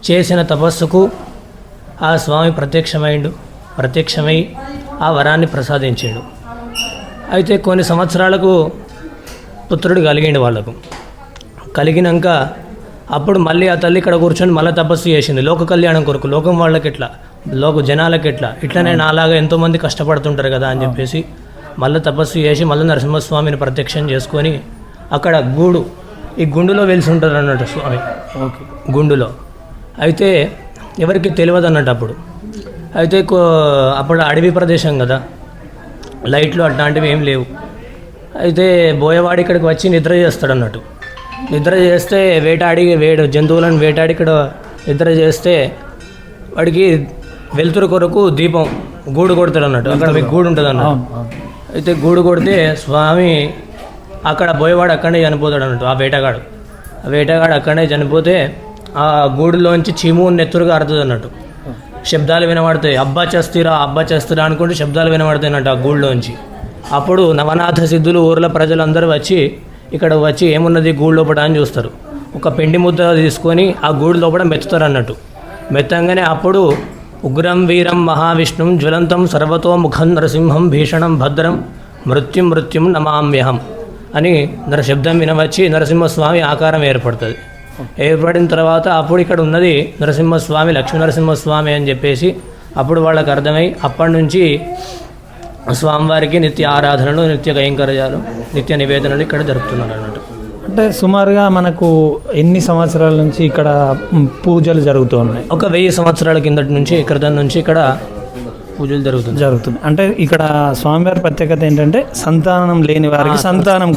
చేసిన తపస్సుకు ఆ స్వామి ప్రత్యక్షమై ఆ వరాన్ని ప్రసాదించాడు. అయితే కొన్ని సంవత్సరాలకు పుత్రుడు కలిగిండు వాళ్ళకు. కలిగినాక అప్పుడు మళ్ళీ ఆ తల్లి ఇక్కడ కూర్చొని మళ్ళీ తపస్సు చేసింది లోక కళ్యాణం కొరకు. లోకం వాళ్ళకి ఎట్లా, జనాలకి ఎట్లా, ఇట్లనే నాలాగా ఎంతోమంది కష్టపడుతుంటారు కదా అని చెప్పేసి మళ్ళీ తపస్సు చేసి మళ్ళీ నరసింహస్వామిని ప్రత్యక్షం చేసుకొని అక్కడ ఈ గుండులో వెలిసి ఉంటారు అన్నట్టు స్వామి. ఓకే, గుండులో. అయితే ఎవరికి తెలియదు అన్నట్టు అప్పుడు. అయితే అప్పుడు అడవి ప్రదేశం కదా, లైట్లు అట్లాంటివి ఏం లేవు. అయితే బోయవాడి ఇక్కడికి వచ్చి నిద్ర చేస్తాడు అన్నట్టు. నిద్ర చేస్తే జంతువులను వేటాడి ఇక్కడ నిద్ర చేస్తే వాడికి వెలుతురు కొరకు దీపం గూడు కొడతాడు అన్నట్టు. అక్కడ మీకు గూడు ఉంటుంది అన్నట్టు. అయితే గూడు కొడితే స్వామి అక్కడ బోయవాడు అక్కడనే చనిపోతాడు అన్నట్టు. ఆ వేటగాడు అక్కడనే చనిపోతే ఆ గూడులోంచి చీము నెత్తురుగా ఆరుతుంది అన్నట్టు. శబ్దాలు వినబడతాయి, అబ్బా చేస్తురా అనుకుంటే శబ్దాలు వినబడతాయి అన్నట్టు ఆ గూడులోంచి. అప్పుడు నవనాథ సిద్ధులు ఊర్ల ప్రజలందరూ ఇక్కడ వచ్చి ఏమున్నది గూడు లోపల అని చూస్తారు. ఒక పెండి ముద్ద తీసుకొని ఆ గూడు లోపల మెత్తుతారు అన్నట్టు. మెత్తంగానే అప్పుడు ఉగ్రం వీరం మహావిష్ణుం జ్వలంతం సర్వతో ముఖం నరసింహం భీషణం భద్రం మృత్యుం నమామ్యహం అని శబ్దం వినవచ్చి నరసింహస్వామి ఆకారం ఏర్పడుతుంది. ఏర్పడిన తర్వాత అప్పుడు ఇక్కడ ఉన్నది నరసింహస్వామి, లక్ష్మీ నరసింహస్వామి అని చెప్పేసి అప్పుడు వాళ్ళకి అర్థమై అప్పటి నుంచి స్వామివారికి నిత్య ఆరాధనలు, నిత్య కైంకర్యాలు, నిత్య నివేదనలు ఇక్కడ జరుపుతున్నారు అన్నట్టు. అంటే సుమారుగా మనకు ఎన్ని సంవత్సరాల నుంచి ఇక్కడ పూజలు జరుగుతూ ఉన్నాయి? ఒక 1000 సంవత్సరాల కిందటి నుంచి ఇక్కడ పూజలు జరుగుతుంది. అంటే ఇక్కడ స్వామివారి ప్రత్యేకత ఏంటంటే సంతానం లేని వారికి సంతానం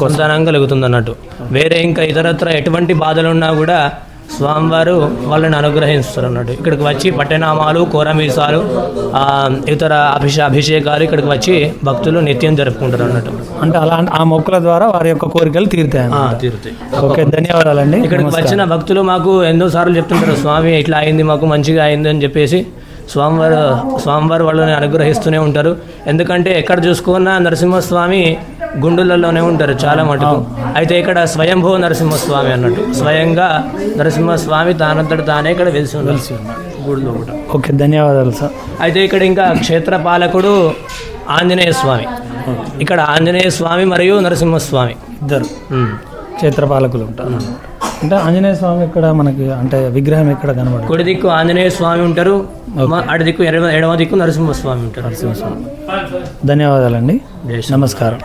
కలుగుతుంది అన్నట్టు. వేరే ఇంకా ఇతరత్ర ఎటువంటి బాధలు ఉన్నా కూడా స్వామివారు వాళ్ళని అనుగ్రహిస్తారు అన్నట్టు. ఇక్కడికి వచ్చి పట్టెనామాలు, కోరమీసాలు, ఇతర అభిషేకాలు ఇక్కడికి వచ్చి భక్తులు నిత్యం జరుపుకుంటారు అన్నట్టు. అంటే ఆ మొక్కుల ద్వారా వారి యొక్క కోరికలు తీరుతాయి. ఓకే, ధన్యవాదాలండి. ఇక్కడికి వచ్చిన భక్తులు మాకు ఎన్నోసార్లు చెప్తుంటారు, స్వామి ఇట్లా అయింది, మాకు మంచిగా అయింది అని చెప్పేసి స్వామివారు వాళ్ళని అనుగ్రహిస్తూనే ఉంటారు. ఎందుకంటే ఎక్కడ చూసుకున్నా నరసింహస్వామి గుండులలోనే ఉంటారు చాలా మటుకు. అయితే ఇక్కడ స్వయంభూ నరసింహస్వామి అన్నట్టు, స్వయంగా నరసింహస్వామి తానంతట తానే ఇక్కడ వెలిసి గుడిలో కూడా. ఓకే, ధన్యవాదాలు సార్. అయితే ఇక్కడ ఇంకా క్షేత్రపాలకుడు ఆంజనేయ స్వామి. ఇక్కడ ఆంజనేయ స్వామి మరియు నరసింహస్వామి ఇద్దరు క్షేత్రపాలకులు ఉంటారు. అంటే ఆంజనేయ స్వామి ఇక్కడ మనకి అంటే విగ్రహం ఎక్కడ కనబడదు. కుడి దిక్కు ఆంజనేయ స్వామి ఉంటారు, అటు దిక్కు ఎడమ దిక్కు నరసింహస్వామి ఉంటారు. ధన్యవాదాలండి, నమస్కారం.